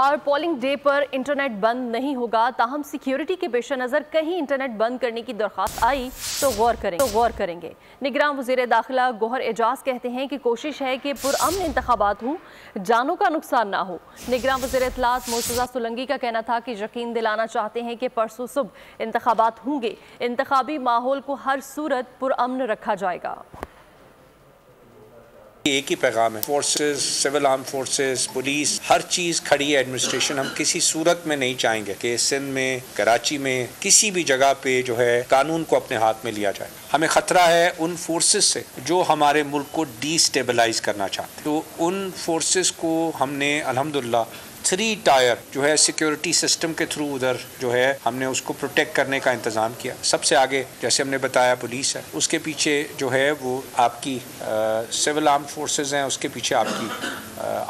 और polling day पर internet बंद नहीं होगा, ताहम सिक्योरिटी के पेश नज़र कहीं इंटरनेट बंद करने की दरख्वास्त आई तो गौर करेंगे। निगरान वज़ीर दाखिला गौहर एजाज कहते हैं कि कोशिश है कि पुरअमन इंतखाबात हों, जानों का नुकसान ना हो। निगरान वज़ीर इत्तलात मुर्तज़ा सोलंकी का कहना था कि यकीन दिलाना चाहते हैं कि परसों सुबह इंतखाबात होंगे, इंतखाबी माहौल को हर सूरत पुरअमन रखा जाएगा। एक ही पैगाम है, forces, civil arm forces, police, हर चीज़ खड़ी है एडमिनिस्ट्रेशन। हम किसी सूरत में नहीं चाहेंगे कि सिंध में, कराची में, किसी भी जगह पे जो है कानून को अपने हाथ में लिया जाए। हमें ख़तरा है उन फोर्सेस से जो हमारे मुल्क को डिस्टेबलाइज करना चाहते हैं। तो उन फोर्सेस को हमने अल्हम्दुलिल्लाह 3 टायर जो है सिक्योरिटी सिस्टम के थ्रू उधर जो है हमने उसको प्रोटेक्ट करने का इंतज़ाम किया। सबसे आगे जैसे हमने बताया पुलिस है, उसके पीछे जो है वो आपकी सिविल आर्म फोर्सेस हैं, उसके पीछे आपकी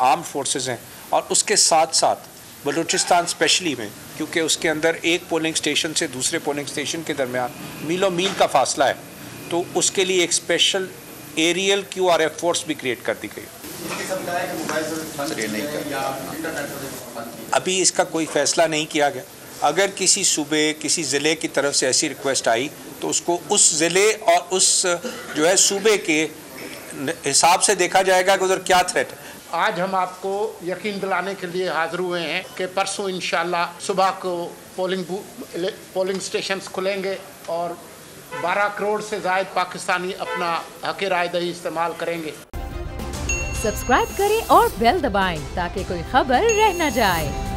आर्म फोर्सेस हैं, और उसके साथ साथ बलूचिस्तान स्पेशली में, क्योंकि उसके अंदर एक पोलिंग स्टेशन से दूसरे पोलिंग स्टेशन के दरमियान मीलों मील का फासला है, तो उसके लिए एक स्पेशल एरियल QRF फोर्स भी क्रिएट कर दी गई। अभी इसका कोई फैसला नहीं किया गया। अगर किसी सूबे, किसी ज़िले की तरफ से ऐसी रिक्वेस्ट आई तो उसको उस ज़िले और उस जो है सूबे के हिसाब से देखा जाएगा कि उधर क्या थ्रेट है। आज हम आपको यकीन दिलाने के लिए हाजिर हुए हैं कि परसों इंशाल्लाह सुबह को पोलिंग स्टेशंस खुलेंगे और 12 करोड़ से ज़ायद पाकिस्तानी अपना हक़ राय दही इस्तेमाल करेंगे। सब्सक्राइब करें और बेल दबाएं ताकि कोई खबर रह न जाए।